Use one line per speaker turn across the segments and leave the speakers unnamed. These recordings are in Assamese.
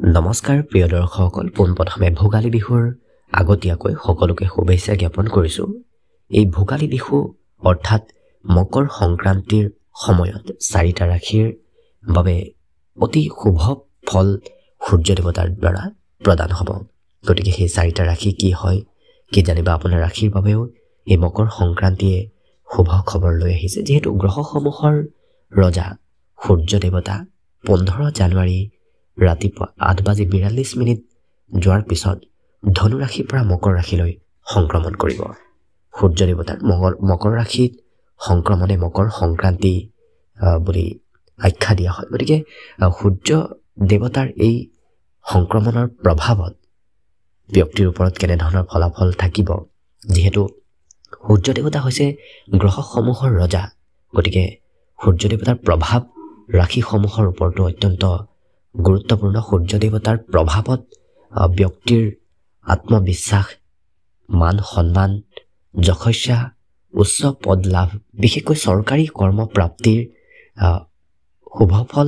নমস্কাৰ প্ৰিয় দৰ্শকসকল, পোনপ্ৰথমে ভোগালী বিহুৰ আগতীয়াকৈ সকলোকে শুভেচ্ছা জ্ঞাপন কৰিছোঁ। এই ভোগালী বিহু অৰ্থাৎ মকৰ সংক্ৰান্তিৰ সময়ত চাৰিটা ৰাশিৰ বাবে অতি শুভ ফল সূৰ্য দেৱতাৰ দ্বাৰা প্ৰদান হ'ব। গতিকে সেই চাৰিটা ৰাশি কি হয় কি জানিবা। আপোনাৰ ৰাশিৰ বাবেও এই মকৰ সংক্ৰান্তিয়ে শুভ খবৰ লৈ আহিছে। যিহেতু গ্ৰহসমূহৰ ৰজা সূৰ্য দেৱতা 15 জানুৱাৰী ৰাতিপুৱা 8:42 যোৱাৰ পিছত ধনু ৰাশিৰ পৰা মকৰ ৰাশিলৈ সংক্ৰমণ কৰিব। সূৰ্য দেৱতাৰ মকৰ ৰাশিত সংক্ৰমণে মকৰ সংক্ৰান্তি বুলি আখ্যা দিয়া হয়। গতিকে সূৰ্য দেৱতাৰ এই সংক্ৰমণৰ প্ৰভাৱত ব্যক্তিৰ ওপৰত কেনেধৰণৰ ফলাফল থাকিব। যিহেতু সূৰ্য দেৱতা হৈছে গ্ৰহসমূহৰ ৰজা, গতিকে সূৰ্য দেৱতাৰ প্ৰভাৱ ৰাশিসমূহৰ ওপৰতো অত্যন্ত গুৰুত্বপূৰ্ণ। সূৰ্য দেৱতাৰ প্ৰভাৱত ব্যক্তিৰ আত্মবিশ্বাস, মান সন্মান, যশস্যা, উচ্চ পদ লাভ, বিশেষকৈ চৰকাৰী কৰ্ম প্ৰাপ্তিৰ শুভ ফল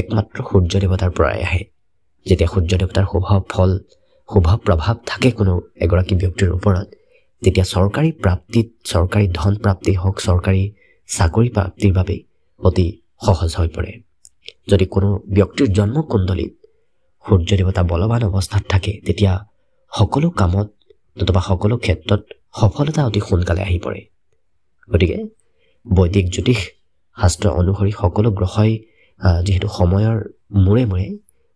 একমাত্ৰ সূৰ্য দেৱতাৰ পৰাই আহে। যেতিয়া সূৰ্য দেৱতাৰ শুভ প্ৰভাৱ থাকে কোনো এগৰাকী ব্যক্তিৰ ওপৰত, তেতিয়া চৰকাৰী প্ৰাপ্তিত, চৰকাৰী ধন প্ৰাপ্তি হওক, চৰকাৰী চাকৰি প্ৰাপ্তিৰ বাবে অতি সহজ হৈ পৰে। যদি কোনো ব্যক্তিৰ জন্মকুণ্ডলীত সূৰ্য দেৱতা বলৱান অৱস্থাত থাকে, তেতিয়া সকলো কামত নতুবা সকলো ক্ষেত্ৰত সফলতা অতি সোনকালে আহি পৰে। গতিকে বৈদিক জ্যোতিষ শাস্ত্ৰ অনুসৰি সকলো গ্ৰহই যিহেতু সময়ৰ মূৰে মূৰে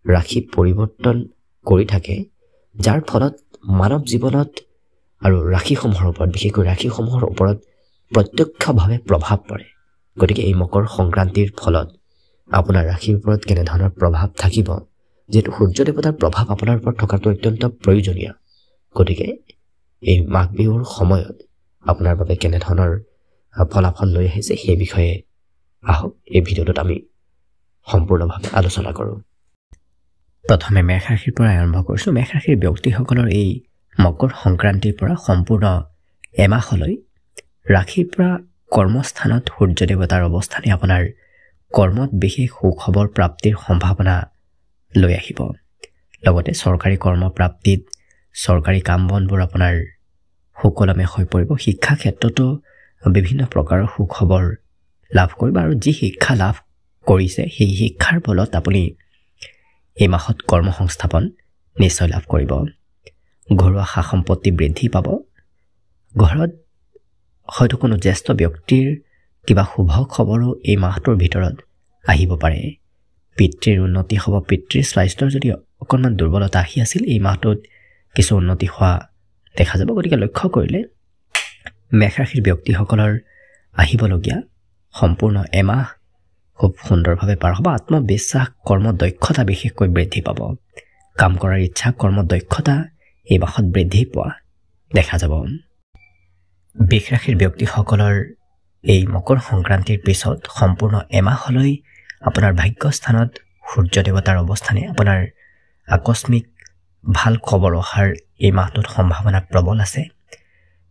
ৰাশি পৰিৱৰ্তন কৰি থাকে, যাৰ ফলত মানৱ জীৱনত আৰু ৰাশিসমূহৰ ওপৰত, বিশেষকৈ ৰাশিসমূহৰ ওপৰত প্ৰত্যক্ষভাৱে প্ৰভাৱ পৰে। গতিকে এই মকৰ সংক্ৰান্তিৰ ফলত আপোনাৰ ৰাশিৰ ওপৰত কেনেধৰণৰ প্ৰভাৱ থাকিব, যিহেতু সূৰ্য দেৱতাৰ প্ৰভাৱ আপোনাৰ ওপৰত থকাটো অত্যন্ত প্ৰয়োজনীয়। গতিকে এই মাঘ বিহুৰ সময়ত আপোনাৰ বাবে কেনেধৰণৰ ফলাফল লৈ আহিছে সেই বিষয়ে আহক এই ভিডিঅ'টোত আমি সম্পূৰ্ণভাৱে আলোচনা কৰোঁ। প্ৰথমে মেষ ৰাশিৰ পৰা আৰম্ভ কৰিছোঁ। মেষ ৰাশিৰ ব্যক্তিসকলৰ এই মকৰ সংক্ৰান্তিৰ পৰা সম্পূৰ্ণ এমাহলৈ ৰাশিৰ পৰা কৰ্মস্থানত সূৰ্য দেৱতাৰ অৱস্থানে আপোনাৰ কৰ্মত বিশেষ সুখবৰ প্ৰাপ্তিৰ সম্ভাৱনা লৈ আহিব। লগতে চৰকাৰী কৰ্ম প্ৰাপ্তিত চৰকাৰী কাম বনবোৰ আপোনাৰ সুকলমে হৈ পৰিব। শিক্ষা ক্ষেত্ৰতো বিভিন্ন প্ৰকাৰৰ সুখবৰ লাভ কৰিব আৰু যি শিক্ষা লাভ কৰিছে সেই শিক্ষাৰ বলত আপুনি এই মাহত কৰ্মসংস্থাপন নিশ্চয় লাভ কৰিব। ঘৰুৱা সা সম্পত্তি বৃদ্ধি পাব। ঘৰত হয়তো কোনো জ্যেষ্ঠ ব্যক্তিৰ কিবা শুভ খবৰো এই মাহটোৰ ভিতৰত আহিব পাৰে। পিতৃৰ উন্নতি হ'ব। পিতৃৰ স্বাস্থ্যৰ যদি অকণমান দুৰ্বলতা আহি আছিল, এই মাহটোত কিছু উন্নতি হোৱা দেখা যাব। গতিকে লক্ষ্য কৰিলে মেষ ৰাশিৰ ব্যক্তিসকলৰ আহিবলগীয়া সম্পূৰ্ণ এমাহ খুব সুন্দৰভাৱে পাৰ হ'ব। আত্মবিশ্বাস, কৰ্ম দক্ষতা বিশেষকৈ বৃদ্ধি পাব। কাম কৰাৰ ইচ্ছা, কৰ্ম দক্ষতা এই মাহত বৃদ্ধি পোৱা দেখা যাব। বৃষ ৰাশিৰ ব্যক্তিসকলৰ এই মকৰ সংক্ৰান্তিৰ পিছত সম্পূৰ্ণ এমাহলৈ আপোনাৰ ভাগ্যস্থানত সূৰ্য দেৱতাৰ অৱস্থানে আপোনাৰ আকস্মিক ভাল খবৰ অহাৰ এই মাহটোত সম্ভাৱনা প্ৰবল আছে।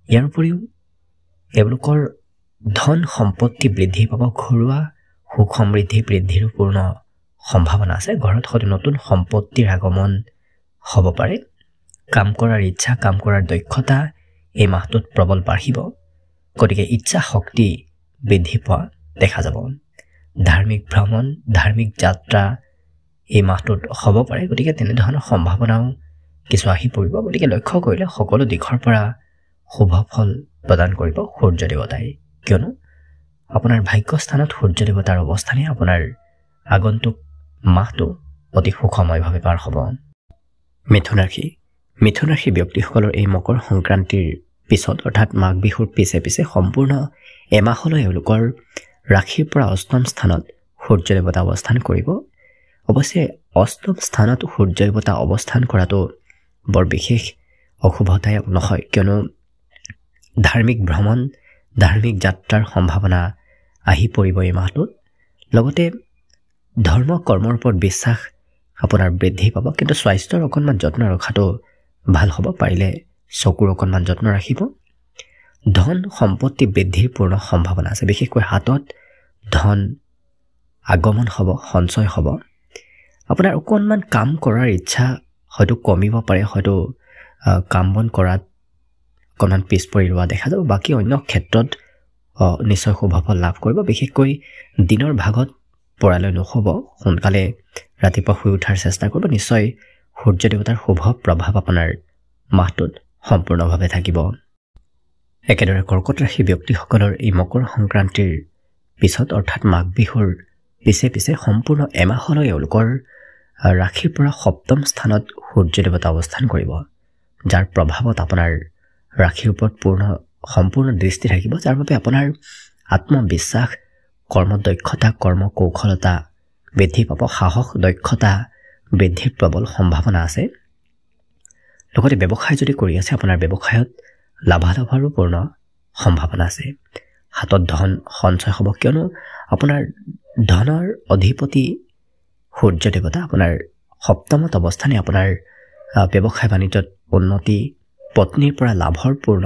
ইয়াৰ উপৰিও এওঁলোকৰ ধন সম্পত্তি বৃদ্ধি পাব। ঘৰুৱা সুখ সমৃদ্ধি বৃদ্ধিৰো পূৰ্ণ সম্ভাৱনা আছে। ঘৰত হয়তো নতুন সম্পত্তিৰ আগমন হ'ব পাৰে। কাম কৰাৰ ইচ্ছা, কাম কৰাৰ দক্ষতা এই মাহটোত প্ৰবল বাঢ়িব। গতিকে ইচ্ছা শক্তি বৃদ্ধি পোৱা দেখা যাব। ধাৰ্মিক ভ্ৰমণ, ধাৰ্মিক যাত্ৰা এই মাহটোত হ'ব পাৰে। গতিকে তেনেধৰণৰ সম্ভাৱনাও কিছু আহি পৰিব। গতিকে লক্ষ্য কৰিলে সকলো দিশৰ পৰা শুভ ফল প্ৰদান কৰিব সূৰ্য দেৱতাই, কিয়নো আপোনাৰ ভাগ্যস্থানত সূৰ্য দেৱতাৰ অৱস্থানে আপোনাৰ আগন্তুক মাহটো অতি সুখময়ভাৱে পাৰ হ'ব। মিথুন ৰাশি। মিথুন ৰাশিৰ ব্যক্তিসকলৰ এই মকৰ সংক্ৰান্তিৰ পিছত অৰ্থাৎ মাঘ বিহুৰ পিছে পিছে সম্পূৰ্ণ এমাহলৈ এওঁলোকৰ ৰাশিৰ পৰা অষ্টম স্থানত সূৰ্য দেৱতা অৱস্থান কৰিব। অৱশ্যে অষ্টম স্থানত সূৰ্য দেৱতা অৱস্থান কৰাটো বৰ বিশেষ অশুভদায়ক নহয়, কিয়নো ধাৰ্মিক ভ্ৰমণ, ধাৰ্মিক যাত্ৰাৰ সম্ভাৱনা আহি পৰিব এই মাহটোত। লগতে ধৰ্ম কৰ্মৰ ওপৰত বিশ্বাস আপোনাৰ বৃদ্ধি পাব। কিন্তু স্বাস্থ্যৰ অকণমান যত্ন ৰখাটো ভাল হ'ব। পাৰিলে চকুৰ অকণমান যত্ন ৰাখিব। ধন সম্পত্তি বৃদ্ধিৰ পূৰ্ণ সম্ভাৱনা আছে। বিশেষকৈ হাতত ধন আগমন হ'ব, সঞ্চয় হ'ব। আপোনাৰ অকণমান কাম কৰাৰ ইচ্ছা হয়তো কমিব পাৰে, হয়তো কাম বন কৰাত অকণমান পিছ পৰি ৰোৱা দেখা যাব। বাকী অন্য ক্ষেত্ৰত নিশ্চয় শুভ ফল লাভ কৰিব। বিশেষকৈ দিনৰ ভাগত পৰালৈ নুশুব, সোনকালে ৰাতিপুৱা শুই উঠাৰ চেষ্টা কৰিব। নিশ্চয় সূৰ্য দেৱতাৰ শুভ প্ৰভাৱ আপোনাৰ মাহটোত সম্পূৰ্ণভাৱে থাকিব। একেদৰে কৰ্কট ৰাশি ব্যক্তিসকলৰ এই মকৰ সংক্ৰান্তিৰ পিছত অৰ্থাৎ মাঘ বিহুৰ পিছে পিছে সম্পূৰ্ণ এমাহলৈ এওঁলোকৰ ৰাশিৰ পৰা সপ্তম স্থানত সূৰ্য দেৱতা অৱস্থান কৰিব, যাৰ প্ৰভাৱত আপোনাৰ ৰাশিৰ ওপৰত সম্পূৰ্ণ দৃষ্টি থাকিব, যাৰ বাবে আপোনাৰ আত্মবিশ্বাস, কৰ্মদক্ষতা, কৰ্মকৌশলতা বৃদ্ধি পাব, সাহস, দক্ষতা বৃদ্ধিৰ প্ৰবল সম্ভাৱনা আছে। লগতে ব্যৱসায় যদি কৰি আছে, আপোনাৰ ব্যৱসায়ত লাভালাভৰো পূৰ্ণ সম্ভাৱনা আছে। হাতত ধন সঞ্চয় হ'ব, কিয়নো আপোনাৰ ধনৰ অধিপতি সূৰ্য দেৱতা আপোনাৰ সপ্তমত অৱস্থানে আপোনাৰ ব্যৱসায় বাণিজ্যত উন্নতি, পত্নীৰ পৰা লাভৰ পূৰ্ণ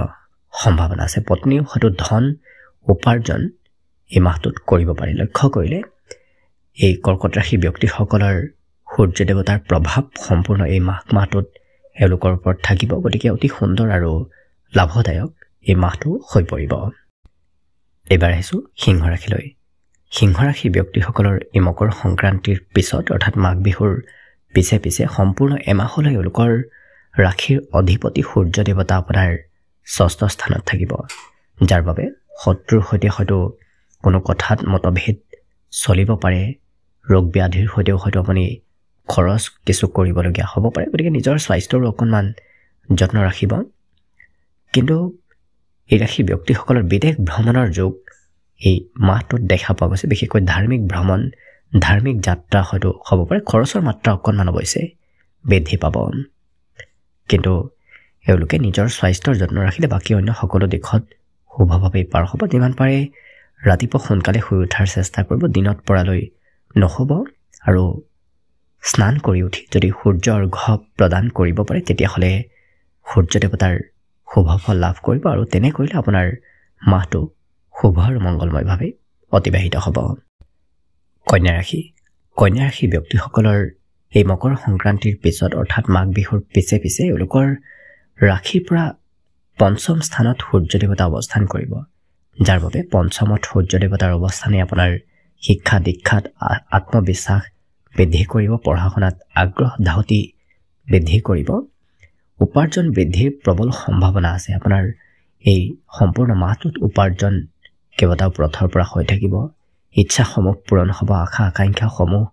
সম্ভাৱনা আছে। পত্নীও হয়তো ধন উপাৰ্জন এই মাহটোত কৰিব পাৰে। লক্ষ্য কৰিলে এই কৰ্কট ৰাশি ব্যক্তিসকলৰ সূৰ্য দেৱতাৰ প্ৰভাৱ সম্পূৰ্ণ এই মাহটোত এওঁলোকৰ ওপৰত থাকিব। গতিকে অতি সুন্দৰ আৰু লাভদায়ক এই মাহটো হৈ পৰিব। এইবাৰ আহিছোঁ সিংহ ৰাশিলৈ। সিংহ ৰাশি ব্যক্তিসকলৰ এই মকৰ সংক্ৰান্তিৰ পিছত অৰ্থাৎ মাঘ বিহুৰ পিছে পিছে সম্পূৰ্ণ এমাহলৈ এওঁলোকৰ ৰাশিৰ অধিপতি সূৰ্য দেৱতা আপোনাৰ ষষ্ঠ স্থানত থাকিব, যাৰ বাবে শত্ৰুৰ সৈতে হয়তো কোনো কথাত মতভেদ চলিব পাৰে। ৰোগ ব্যাধিৰ সৈতেও হয়তো আপুনি খৰচ কিছু কৰিবলগীয়া হ'ব পাৰে। গতিকে নিজৰ স্বাস্থ্যৰো অকণমান যত্ন ৰাখিব। কিন্তু এই ৰাশি ব্যক্তিসকলৰ বিদেশ ভ্ৰমণৰ যোগ এই মাহটোত দেখা পোৱা গৈছে। বিশেষকৈ ধাৰ্মিক ভ্ৰমণ, ধাৰ্মিক যাত্ৰা হয়তো হ'ব পাৰে। খৰচৰ মাত্ৰা অকণমান অৱশ্যে বৃদ্ধি পাব, কিন্তু এওঁলোকে নিজৰ স্বাস্থ্যৰ যত্ন ৰাখিলে বাকী অন্য সকলো দিশত শুভভাৱেই পাৰ হ'ব। যিমান পাৰে ৰাতিপুৱা সোনকালে শুই উঠাৰ চেষ্টা কৰিব, দিনত পৰালৈ নুশুব, আৰু স্নান কৰি উঠি যদি সূৰ্য অৰ্ঘ্য প্ৰদান কৰিব পাৰে তেতিয়াহ'লে সূৰ্য দেৱতাৰ শুভ ফল লাভ কৰিব, আৰু তেনে কৰিলে আপোনাৰ মাহটো শুভ আৰু মংগলময়ভাৱে অতিবাহিত হ'ব। কন্যা ৰাশি। কন্যা ৰাশি ব্যক্তিসকলৰ এই মকৰ সংক্ৰান্তিৰ পিছত অৰ্থাৎ মাঘ বিহুৰ পিছে পিছে এওঁলোকৰ ৰাশিৰ পৰা পঞ্চম স্থানত সূৰ্য দেৱতা অৱস্থান কৰিব, যাৰ বাবে পঞ্চমত সূৰ্য দেৱতাৰ অৱস্থানে আপোনাৰ শিক্ষা দীক্ষাত আত্মবিশ্বাস বৃদ্ধি কৰিব, পঢ়া শুনাত আগ্ৰহ ধাউতি বৃদ্ধি কৰিব, উপাৰ্জন বৃদ্ধিৰ প্ৰবল সম্ভাৱনা আছে। আপোনাৰ এই সম্পূৰ্ণ মাহটোত উপাৰ্জন কেইবাটাও পথৰ পৰা হৈ থাকিব, ইচ্ছাসমূহ পূৰণ হ'ব, আশা আকাংক্ষাসমূহ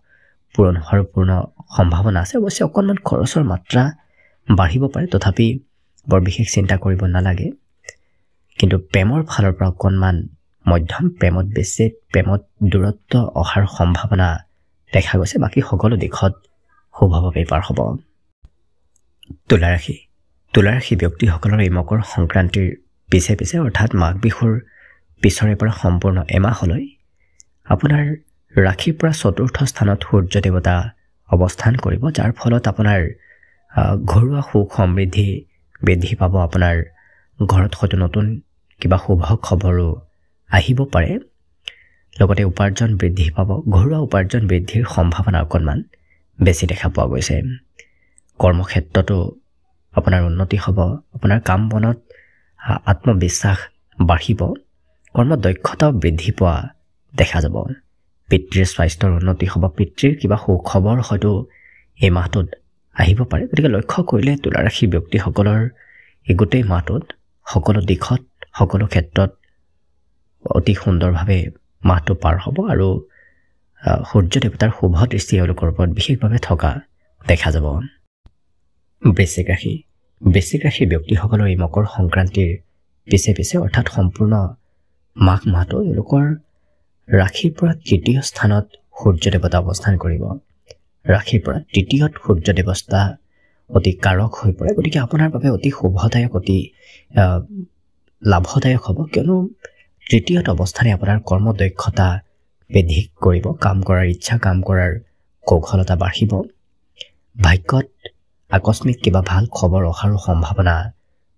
পূৰণ হোৱাৰ পূৰ্ণ সম্ভাৱনা আছে। অৱশ্যে অকণমান খৰচৰ মাত্ৰা বাঢ়িব পাৰে, তথাপি বৰ বিশেষ চিন্তা কৰিব নালাগে। কিন্তু প্ৰেমৰ ফালৰ পৰা অকণমান মধ্যম, প্ৰেমত বিচ্ছেদ, প্ৰেমত দূৰত্ব অহাৰ সম্ভাৱনা দেখা গৈছে। বাকী সকলো দিশত শুভভাৱে পাৰ হ'ব। তুলা ৰাশি। তুলা ৰাশি ব্যক্তিসকলৰ এই মকৰ সংক্ৰান্তিৰ পিছে পিছে অৰ্থাৎ মাঘ বিহুৰ পিছৰে পৰা সম্পূৰ্ণ এমাহলৈ আপোনাৰ ৰাশিৰ পৰা চতুৰ্থ স্থানত সূৰ্য দেৱতা অৱস্থান কৰিব, যাৰ ফলত আপোনাৰ ঘৰুৱা সুখ সমৃদ্ধি বৃদ্ধি পাব। আপোনাৰ ঘৰত হয়তো নতুন কিবা শুভ খবৰো আহিব পাৰে। লগতে উপাৰ্জন বৃদ্ধি পাব, ঘৰুৱা উপাৰ্জন বৃদ্ধিৰ সম্ভাৱনা অকণমান বেছি দেখা পোৱা গৈছে। কৰ্মক্ষেত্ৰতো আপোনাৰ উন্নতি হ'ব, আপোনাৰ কাম বনত আত্মবিশ্বাস বাঢ়িব, কৰ্মদক্ষতাও বৃদ্ধি পোৱা দেখা যাব। পিতৃৰ স্বাস্থ্যৰ উন্নতি হ'ব, পিতৃৰ কিবা সুখবৰ হয়তো এই মাহটোত আহিব পাৰে। গতিকে লক্ষ্য কৰিলে তুলা ৰাশি ব্যক্তিসকলৰ এই গোটেই মাহটোত সকলো দিশত সকলো ক্ষেত্ৰত অতি সুন্দৰভাৱে মাহটো পাৰ হ'ব, আৰু সূৰ্য দেৱতাৰ শুভ দৃষ্টি এওঁলোকৰ ওপৰত বিশেষভাৱে থকা দেখা যাব। বৃশ্চিক ৰাশি। বৃশ্চিক ৰাশি ব্যক্তিসকলৰ এই মকৰ সংক্ৰান্তিৰ পিছে পিছে অৰ্থাৎ সম্পূৰ্ণ মাঘ মাহটো এওঁলোকৰ ৰাশিৰ পৰা তৃতীয় স্থানত সূৰ্য দেৱতা অৱস্থান কৰিব। ৰাশিৰ পৰা তৃতীয়ত সূৰ্য দেৱতা অতি কাৰক হৈ পৰে। গতিকে আপোনাৰ বাবে অতি শুভদায়ক, অতি লাভদায়ক হ'ব, কিয়নো তৃতীয়ত অৱস্থানে আপোনাৰ কৰ্মদক্ষতা বৃদ্ধি কৰিব, কাম কৰাৰ ইচ্ছা, কাম কৰাৰ কৌশলতা বাঢ়িব। ভাগ্যত আকস্মিক কিবা ভাল খবৰ অহাৰো সম্ভাৱনা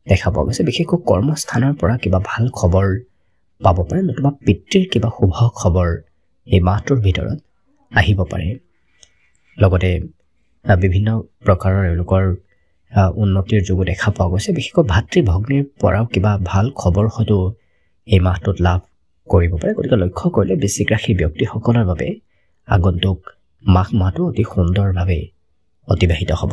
দেখা পোৱা গৈছে। বিশেষকৈ কৰ্মস্থানৰ পৰা কিবা ভাল খবৰ পাব পাৰে, নতুবা পিতৃৰ কিবা শুভ খবৰ এই মাহটোৰ ভিতৰত আহিব পাৰে। লগতে বিভিন্ন প্ৰকাৰৰ এওঁলোকৰ উন্নতিৰ যোগো দেখা পোৱা গৈছে বিশেষকৈ ভাতৃ ভগ্নীৰ পৰাও কিবা ভাল খবৰ হয়তো এই মাহটোত লাভ কৰিব পাৰে গতিকে লক্ষ্য কৰিলে বৃশ্চিক ৰাশিৰ ব্যক্তিসকলৰ বাবে আগন্তুক মাঘ মাহটো অতি সুন্দৰভাৱে অতিবাহিত হ'ব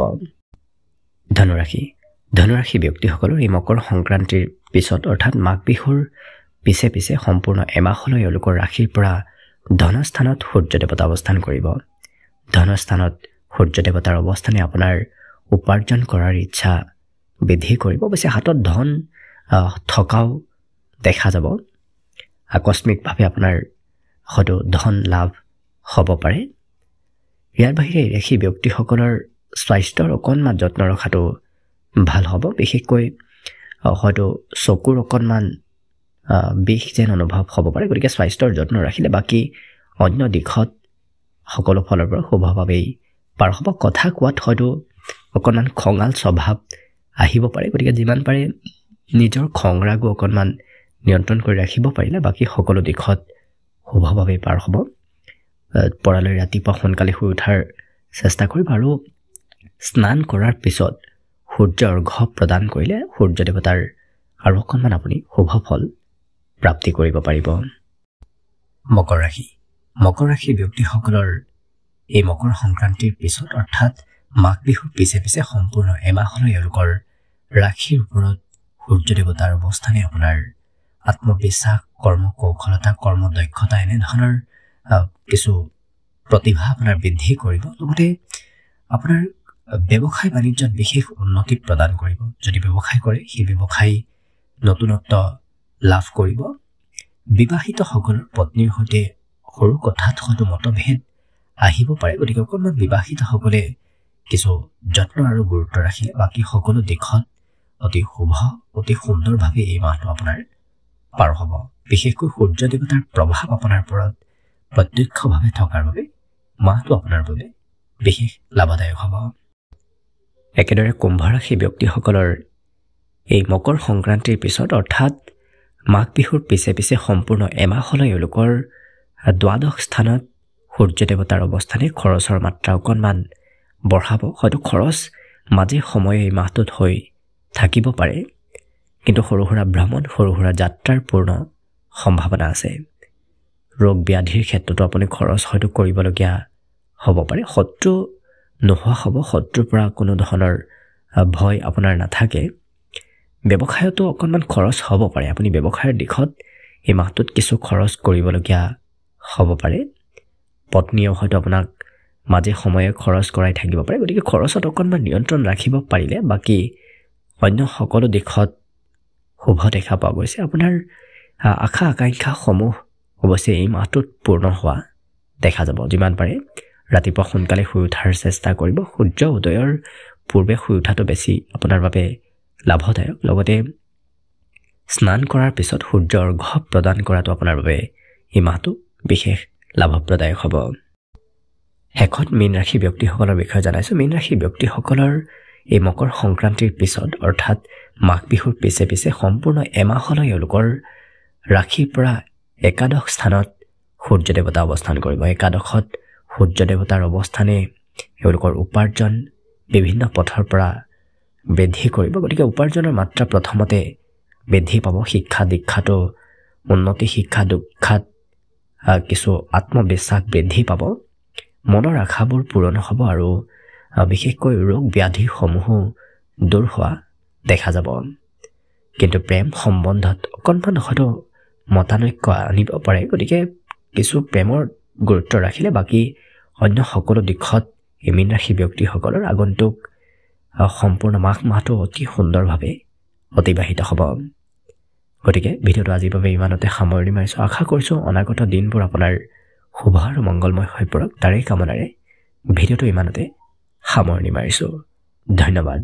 ধনুৰাশি ব্যক্তিসকলৰ এই মকৰ সংক্ৰান্তিৰ পিছত অৰ্থাৎ মাঘ বিহুৰ পিছে পিছে সম্পূৰ্ণ এমাহলৈ এওঁলোকৰ ৰাশিৰ পৰা ধনস্থানত সূৰ্য দেৱতা অৱস্থান কৰিব ধনস্থানত সূৰ্য দেৱতাৰ অৱস্থানে আপোনাৰ উপাৰ্জন কৰাৰ ইচ্ছা বৃদ্ধি কৰিব অৱশ্যে হাতত ধন থকাও দেখা যাব আকস্মিকভাৱে আপোনাৰ হয়তো ধন লাভ হ'ব পাৰে ইয়াৰ বাহিৰে ৰাশি ব্যক্তিসকলৰ স্বাস্থ্যৰ অকণমান যত্ন ৰখাটো ভাল হ'ব বিশেষকৈ হয়তো চকুৰ অকণমান বিষ যেন অনুভৱ হ'ব পাৰে গতিকে স্বাস্থ্যৰ যত্ন ৰাখিলে বাকী অন্য দিশত সকলো ফালৰ পৰা শুভভাৱেই পাৰ হ'ব কথা কোৱাত হয়তো অকণমান খঙাল স্বভাৱ আহিব পাৰে গতিকে যিমান পাৰে নিজৰ খং ৰাগো অকণমান নিয়ন্ত্ৰণ কৰি ৰাখিব পাৰিলে বাকী সকলো দিশত শুভভাৱেই পাৰ হ'ব পৰালৈ ৰাতিপুৱা সোনকালে শুই উঠাৰ চেষ্টা কৰিব আৰু স্নান কৰাৰ পিছত সূৰ্য অৰ্ঘ্য প্ৰদান কৰিলে সূৰ্য দেৱতাৰ আৰু অকণমান আপুনি শুভ ফল প্ৰাপ্তি কৰিব পাৰিব মকৰ ৰাশি ব্যক্তিসকলৰ এই মকৰ সংক্ৰান্তিৰ পিছত অৰ্থাৎ মাঘ বিহুৰ পিছে পিছে সম্পূৰ্ণ এমাহলৈ এওঁলোকৰ ৰাশিৰ ওপৰত সূৰ্য দেৱতাৰ অৱস্থানে আপোনাৰ আত্মবিশ্বাস কৰ্ম কৌশলতা কৰ্ম দক্ষতা এনেধৰণৰ কিছু প্ৰতিভা আপোনাৰ বৃদ্ধি কৰিব লগতে আপোনাৰ ব্যৱসায় বাণিজ্যত বিশেষ উন্নতি প্ৰদান কৰিব যদি ব্যৱসায় কৰে সেই ব্যৱসায় নতুনত্ব লাভ কৰিব বিবাহিতসকলৰ পত্নীৰ সৈতে সৰু কথাত হয়তো মতভেদ আহিব পাৰে গতিকে অকণমান বিবাহিতসকলে কিছু যত্ন আৰু গুৰুত্ব ৰাখিলে বাকী সকলো দিশত অতি শুভ অতি সুন্দৰভাৱে এই মাহটো আপোনাৰ পাৰ হ'ব বিশেষকৈ সূৰ্য দেৱতাৰ প্ৰভাৱ আপোনাৰ ওপৰত প্ৰত্যক্ষভাৱে থকাৰ বাবে মাহটো আপোনাৰ বাবে বিশেষ লাভদায়ক হ'ব একেদৰে কুম্ভ ৰাশি ব্যক্তিসকলৰ এই মকৰ সংক্ৰান্তিৰ পিছত অৰ্থাৎ মাঘ বিহুৰ পিছে পিছে সম্পূৰ্ণ এমাহলৈ এওঁলোকৰ দ্বাদশ স্থানত সূৰ্য দেৱতাৰ অৱস্থানে খৰচৰ মাত্ৰা অকণমান বঢ়াব হয়তো খৰচ মাজে সময়ে এই মাহটোত হৈ থাকিব পাৰে কিন্তু সৰু সুৰা ভ্ৰমণ সৰু সুৰা যাত্ৰাৰ পূৰ্ণ সম্ভাৱনা আছে ৰোগ ব্যাধিৰ ক্ষেত্ৰতো আপুনি খৰচ হয়তো কৰিবলগীয়া হ'ব পাৰে শত্ৰু নোহোৱা হ'ব শত্ৰুৰ পৰা কোনো ধৰণৰ ভয় আপোনাৰ নাথাকে ব্যৱসায়তো অকণমান খৰচ হ'ব পাৰে আপুনি ব্যৱসায়ৰ দিশত এই মাহটোত কিছু খৰচ কৰিবলগীয়া হ'ব পাৰে পত্নীয়েও হয়তো আপোনাক মাজে সময়ে খৰচ কৰাই থাকিব পাৰে গতিকে খৰচত অকণমান নিয়ন্ত্ৰণ ৰাখিব পাৰিলে বাকী অন্য সকলো দিশত শুভ দেখা পোৱা গৈছে আপোনাৰ আশা আকাংক্ষাসমূহ অৱশ্যে এই মাহটোত পূৰ্ণ হোৱা দেখা যাব যিমান পাৰে ৰাতিপুৱা সোনকালে শুই উঠাৰ চেষ্টা কৰিব সূৰ্য উদয়ৰ পূৰ্বে শুই উঠাটো বেছি আপোনাৰ বাবে লাভদায়ক লগতে স্নান কৰাৰ পিছত সূৰ্য অৰ্ঘ্য প্ৰদান কৰাটো আপোনাৰ বাবে এই মাহটো বিশেষ লাভপ্ৰদায়ক হ'ব শেষত মীন ৰাশি ব্যক্তিসকলৰ বিষয়ে জনাইছোঁ মীন ৰাশি ব্যক্তিসকলৰ এই মকৰ সংক্ৰান্তিৰ পিছত অৰ্থাৎ মাঘ বিহুৰ পিছে পিছে সম্পূৰ্ণ এমাহলৈ এওঁলোকৰ ৰাশিৰ পৰা একাদশ স্থানত সূৰ্য দেৱতা অৱস্থান কৰিব একাদশত সূৰ্য দেৱতাৰ অৱস্থানে এওঁলোকৰ উপাৰ্জন বিভিন্ন পথৰ পৰা বৃদ্ধি কৰিব গতিকে উপাৰ্জনৰ মাত্ৰা প্ৰথমতে বৃদ্ধি পাব শিক্ষা দীক্ষাতো উন্নতি শিক্ষা দীক্ষাত কিছু আত্মবিশ্বাস বৃদ্ধি পাব মনৰ আশাবোৰ পূৰণ হ'ব আৰু বিশেষকৈ ৰোগ ব্যাধিসমূহো দূৰ হোৱা দেখা যাব কিন্তু প্ৰেম সম্বন্ধত অকণমান হয়তো মতানৈক্য আনিব পাৰে গতিকে কিছু প্ৰেমৰ গুৰুত্ব ৰাখিলে বাকী অন্য সকলো দিশত এই মীন ৰাশি ব্যক্তিসকলৰ আগন্তুক সম্পূৰ্ণ মাঘ মাহটো অতি সুন্দৰভাৱে অতিবাহিত হ'ব গতিকে ভিডিঅ'টো আজিৰ বাবে ইমানতে সামৰণি মাৰিছোঁ আশা কৰিছোঁ অনাগত দিনবোৰ আপোনাৰ শুভ আৰু মংগলময় হৈ পৰক তাৰে কামনাৰে ভিডিঅ'টো ইমানতে সামৰণি মাৰিছোঁ ধন্যবাদ